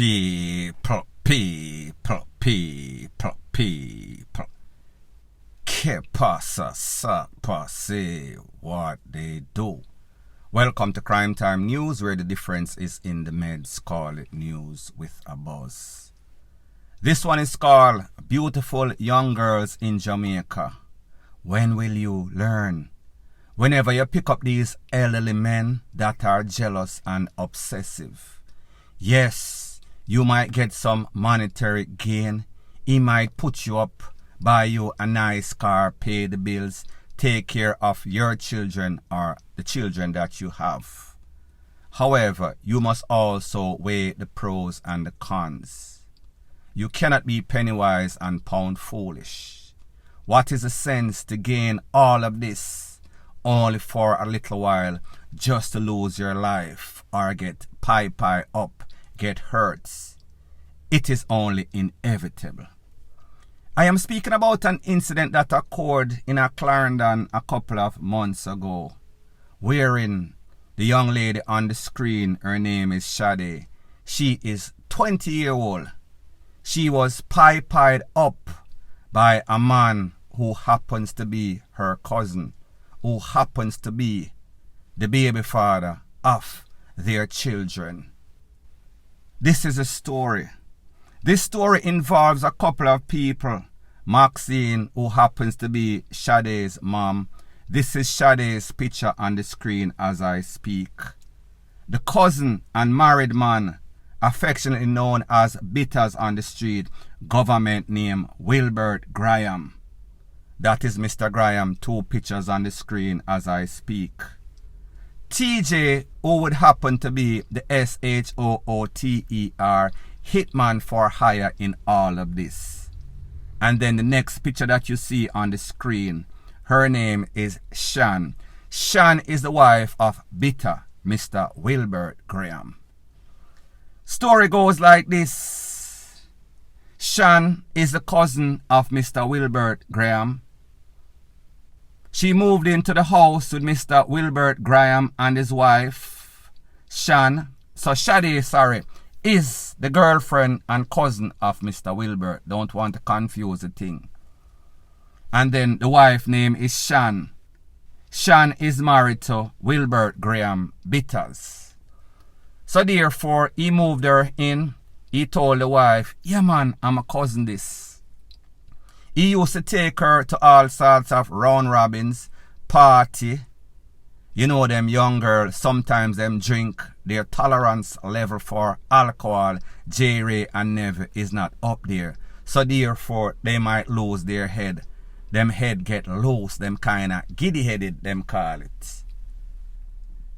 People. Que pasa, sa pase, what they do. Welcome to Crime Time News, where the difference is in the meds. Call it news with a buzz. This one is called Beautiful Young Girls in Jamaica. When will you learn? Whenever you pick up these elderly men that are jealous and obsessive, yes, you might get some monetary gain. He might put you up, buy you a nice car, pay the bills, take care of your children or the children that you have. However, you must also weigh the pros and the cons. You cannot be penny wise and pound foolish. What is the sense to gain all of this only for a little while just to lose your life or get pie up, get hurts? It is only inevitable. I am speaking about an incident that occurred in a Clarendon a couple of months ago, wherein the young lady on the screen, her name is Shade. She is 20 years old. She was pie-pied up by a man who happens to be her cousin, who happens to be the baby father of their children. This is a story. This story involves a couple of people. Maxine, who happens to be Shade's mom. This is Shade's picture on the screen as I speak. The cousin and married man, affectionately known as Bitters on the street, government name Wilbert Graham. That is Mr. Graham, two pictures on the screen as I speak. TJ, who would happen to be the SHOOTER, hitman for hire in all of this. And then the next picture that you see on the screen, her name is Shan. Shan is the wife of Bitter, Mr. Wilbert Graham. Story goes like this. Shan is the cousin of Mr. Wilbert Graham. She moved into the house with Mr. Wilbert Graham and his wife, Shade, is the girlfriend and cousin of Mr. Wilbert. Don't want to confuse the thing. And then the wife name is Shan. Shan is married to Wilbert Graham Bitters. So therefore, he moved her in. He told the wife, yeah man, I'm a cousin this. He used to take her to all sorts of round robins, party. You know them young girls, sometimes them drink. Their tolerance level for alcohol, J-Ray and Neve is not up there. So therefore, they might lose their head. Them head get loose, them kinda giddy-headed, them call it.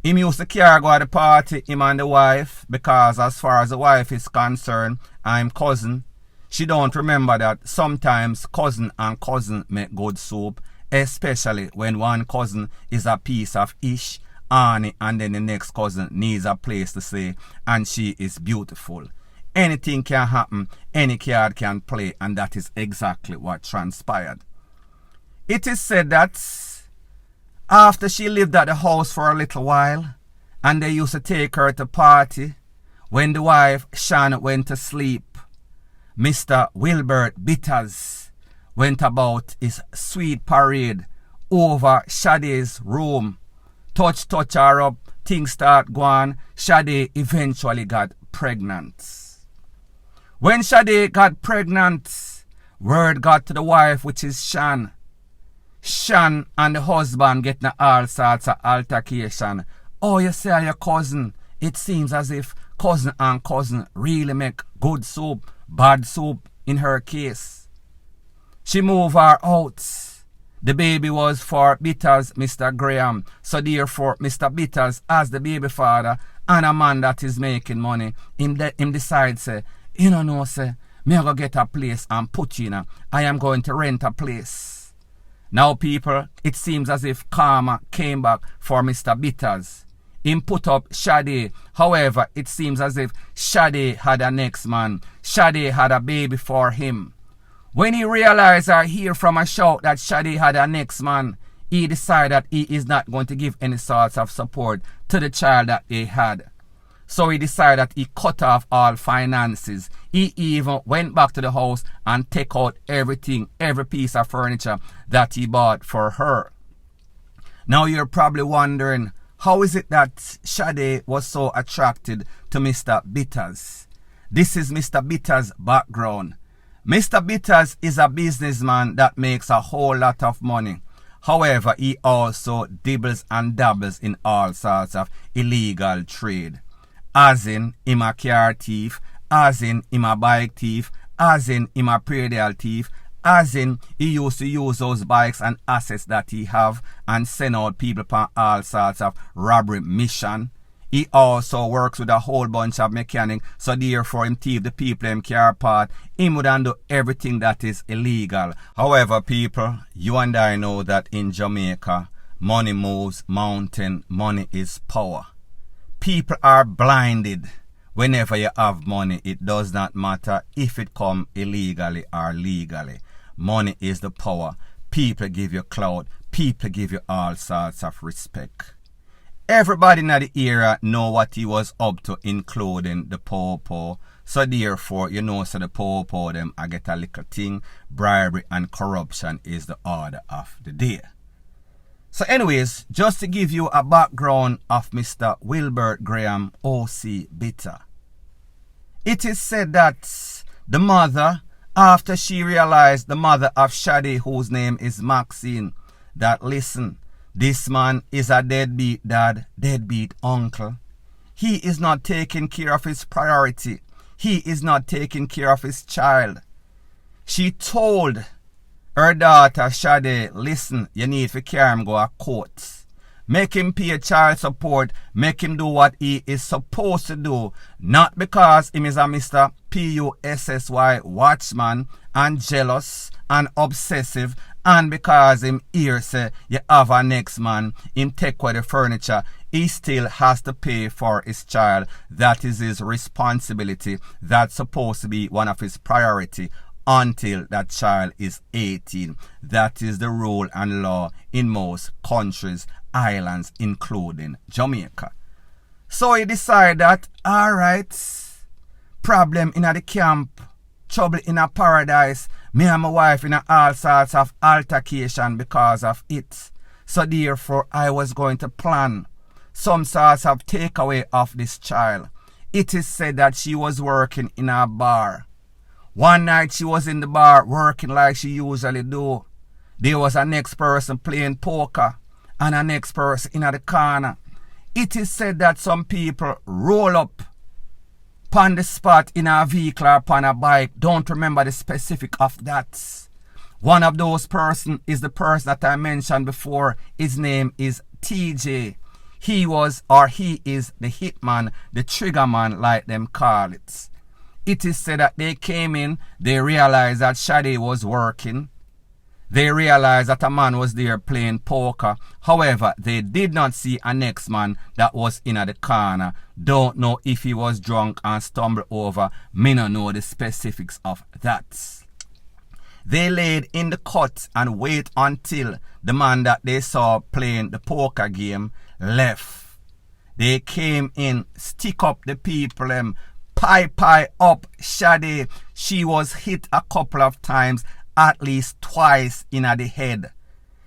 Him used to carry go to the party, him and the wife, because as far as the wife is concerned, I'm cousin. She don't remember that sometimes cousin and cousin make good soup, especially when one cousin is a piece of ish, Annie, and then the next cousin needs a place to stay, and she is beautiful. Anything can happen, any card can play, and that is exactly what transpired. It is said that after she lived at the house for a little while, and they used to take her to party, when the wife, Shan, went to sleep, Mr. Wilbert Bitters went about his sweet parade over Shade's room. Touch her up, things start going. Shade eventually got pregnant. When Shade got pregnant, word got to the wife, which is Shan. Shan and the husband getting all sorts of altercation. Oh, you say your cousin. It seems as if cousin and cousin really make good soup, bad soup in her case. She moved her out. The baby was for Bitters, Mr. Graham. So therefore, Mr. Bitters, as the baby father and a man that is making money, him decides, say, you know, say, me I go get a place and put you in. I am going to rent a place. Now, people, it seems as if karma came back for Mr. Bitters. Him put up Shade. However, it seems as if Shade had a next man. Shade had a baby for him. When he realized or hear from a shout that Shade had a next man, he decided that he is not going to give any sorts of support to the child that they had. So he decided that he cut off all finances. He even went back to the house and take out everything, every piece of furniture that he bought for her. Now you're probably wondering, how is it that Sade was so attracted to Mr. Bitters? This is Mr. Bitters' background. Mr. Bitters is a businessman that makes a whole lot of money. However, he also dibbles and dabbles in all sorts of illegal trade. As in, him a car thief, as in, him a bike thief, as in, him a predial thief, as in, he used to use those bikes and assets that he have and send out people for all sorts of robbery mission. He also works with a whole bunch of mechanics, so therefore him thief the people him car apart. Him would do everything that is illegal. However, people, you and I know that in Jamaica, money moves mountain, money is power. People are blinded. Whenever you have money, it does not matter if it come illegally or legally. Money is the power. People give you clout. People give you all sorts of respect. Everybody in the era know what he was up to, including the po-po. So therefore, you know, so the po-po them, I get a little thing. Bribery and corruption is the order of the day. So anyways, just to give you a background of Mr. Wilbert Graham O.C. Bitter. It is said that the mother, after she realized, the mother of Sade, whose name is Maxine, that listen, this man is a deadbeat dad, deadbeat uncle. He is not taking care of his priority. He is not taking care of his child. She told her daughter Sade, listen, you need to carry him go to court. Make him pay child support. Make him do what he is supposed to do. Not because he is a Mr. Pussy watchman and jealous and obsessive, and because him here say you have a next man, him take away the furniture, he still has to pay for his child. That is his responsibility. That's supposed to be one of his priority until that child is 18. That is the rule and law in most countries, islands, including Jamaica. So he decided that, alright, problem in the camp, trouble in a paradise, me and my wife in all sorts of altercation because of it. So therefore, I was going to plan some sorts of takeaway of this child. It is said that she was working in a bar. One night she was in the bar working like she usually do. There was a next person playing poker and a next person in the corner. It is said that some people roll up upon the spot in a vehicle or upon a bike. Don't remember the specific of that. One of those persons is the person that I mentioned before. His name is TJ. He was, or he is, the hitman, the trigger man like them call it. It is said that they came in, they realized that Sade was working. They realized that a man was there playing poker. However, they did not see a next man that was in the corner. Don't know if he was drunk and stumbled over. Me no know the specifics of that. They laid in the cut and wait until the man that they saw playing the poker game left. They came in, stick up the people, pie up Sade. She was hit a couple of times, at least twice in the head.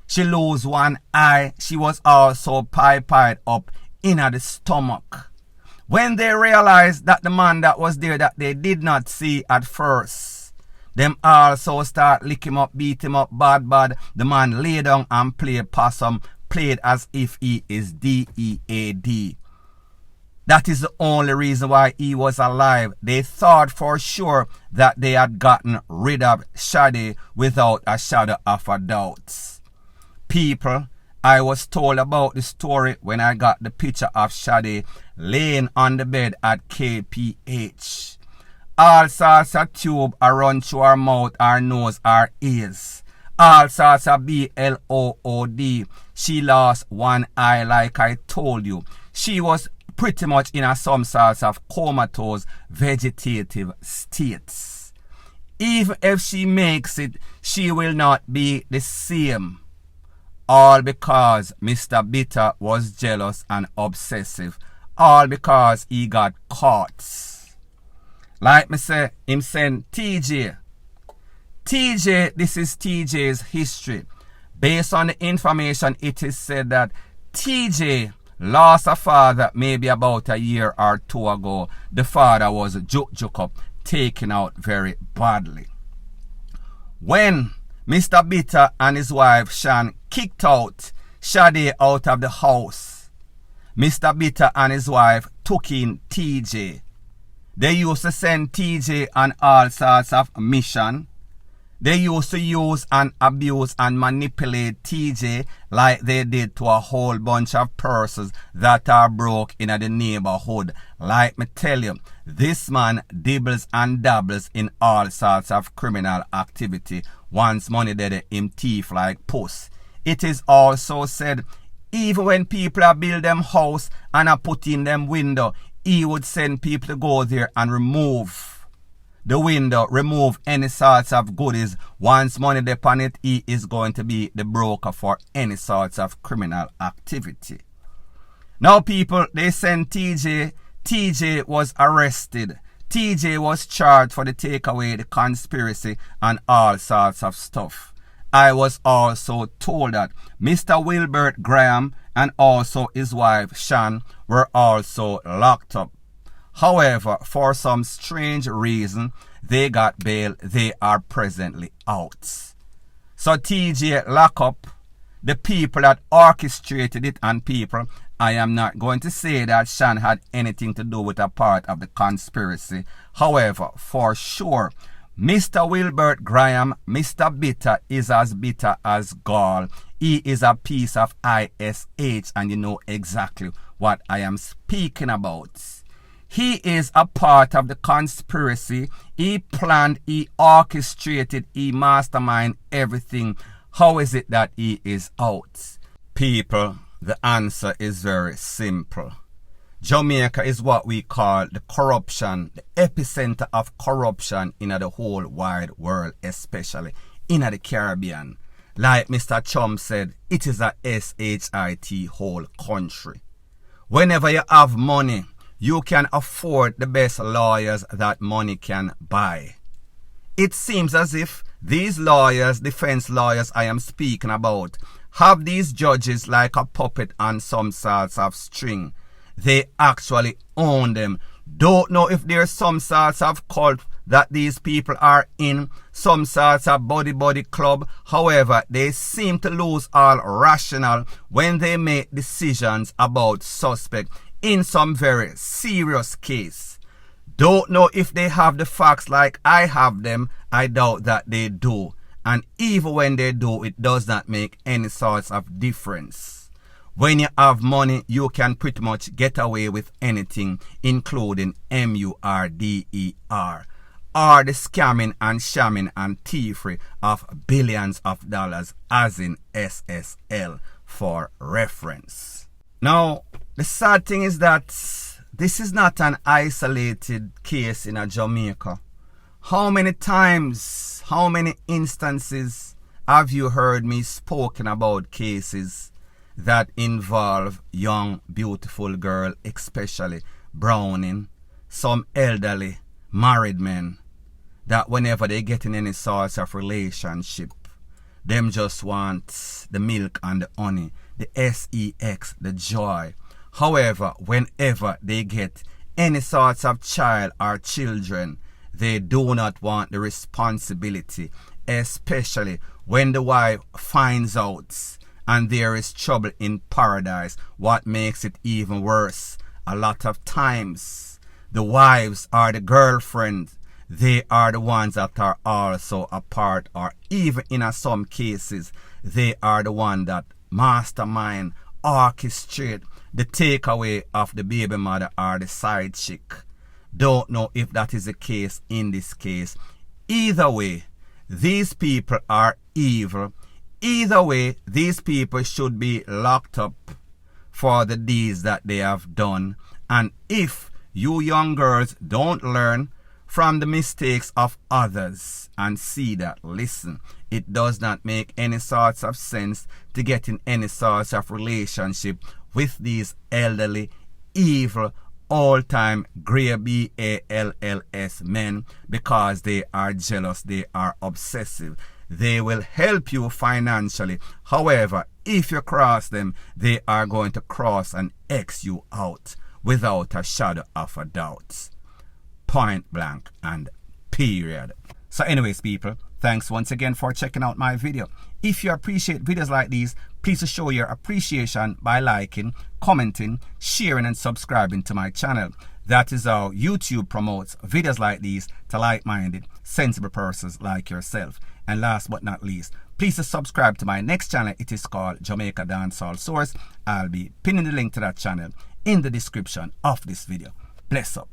She lose one eye. She was also pie up in the stomach. When they realized that the man that was there that they did not see at first, them also start lick him up, beat him up bad. The man lay down and played possum, played as if he is DEAD. That is the only reason why he was alive. They thought for sure that they had gotten rid of Sade without a shadow of a doubt. People, I was told about the story when I got the picture of Sade laying on the bed at KPH. All sorts of tube around through her mouth, her nose, her ears. All sorts of blood. She lost one eye like I told you. She was pretty much in some sorts of comatose vegetative states. Even if she makes it, she will not be the same. All because Mr. Bitter was jealous and obsessive all because he got caught. Like me say, him send TJ. TJ, this is TJ's history. Based on the information, it is said that TJ lost a father maybe about a year or two ago. The father was juke up, taken out very badly. When Mr. Bitter and his wife Shan kicked out Shade out of the house, Mr. Bitter and his wife took in TJ. They used to send TJ on all sorts of mission. They used to use and abuse and manipulate TJ like they did to a whole bunch of persons that are broke in the neighborhood. Like me tell you, this man dibbles and dabbles in all sorts of criminal activity. Once money dead, him thief like puss. It is also said, even when people are build them house and are put in them window, he would send people to go there and remove the window, remove any sorts of goodies. Once money upon it, he is going to be the broker for any sorts of criminal activity. Now people, they sent TJ. TJ was arrested. TJ was charged for the takeaway, the conspiracy, and all sorts of stuff. I was also told that Mr. Wilbert Graham and also his wife Shan were also locked up. However, for some strange reason, they got bail. They are presently out. So TJ lock up. The people that orchestrated it and people, I am not going to say that Shan had anything to do with a part of the conspiracy. However, for sure, Mr. Wilbert Graham, Mr. Bitter, is as bitter as gall. He is a piece of ISH, and you know exactly what I am speaking about. He is a part of the conspiracy. He planned, he orchestrated, he masterminded everything. How is it that he is out? People, the answer is very simple. Jamaica is what we call the corruption, the epicenter of corruption in the whole wide world, especially in the Caribbean. Like Mr. Chum said, it is a SHIT whole country. Whenever you have money, you can afford the best lawyers that money can buy. It seems as if these lawyers, defense lawyers I am speaking about, have these judges like a puppet on some sorts of string. They actually own them. Don't know if there's some sorts of cult that these people are in, some sorts of body club. However, they seem to lose all rational when they make decisions about suspect in some very serious case. Don't know if they have the facts like I have them. I doubt that they do. And even when they do, it does not make any sorts of difference. When you have money, you can pretty much get away with anything, including murder, or the scamming and shamming and thievery of billions of dollars, as in SSL for reference. Now, the sad thing is that this is not an isolated case in Jamaica. How many times, how many instances have you heard me spoken about cases that involve young, beautiful girl, especially browning, some elderly, married men, that whenever they get in any sort of relationship, them just want the milk and the honey, the sex, the joy. However, whenever they get any sorts of child or children, they do not want the responsibility, especially when the wife finds out and there is trouble in paradise. What makes it even worse, a lot of times, the wives are the girlfriends. They are the ones that are also a part, or even in some cases, they are the one that mastermind, orchestrate the takeaway of the baby mother or the side chick. Don't know if that is the case in this case. Either way, these people are evil. Either way, these people should be locked up for the deeds that they have done. And if you young girls don't learn from the mistakes of others and see that, listen, it does not make any sorts of sense to get in any sorts of relationship with these elderly, evil, all-time grey BALLS men, because they are jealous, they are obsessive. They will help you financially. However, if you cross them, they are going to cross and X you out without a shadow of a doubt. Point blank and period. So anyways, people, thanks once again for checking out my video. If you appreciate videos like these, please show your appreciation by liking, commenting, sharing and subscribing to my channel. That is how YouTube promotes videos like these to like-minded, sensible persons like yourself. And last but not least, please subscribe to my next channel. It is called Jamaica Dancehall Source. I'll be pinning the link to that channel in the description of this video. Bless up.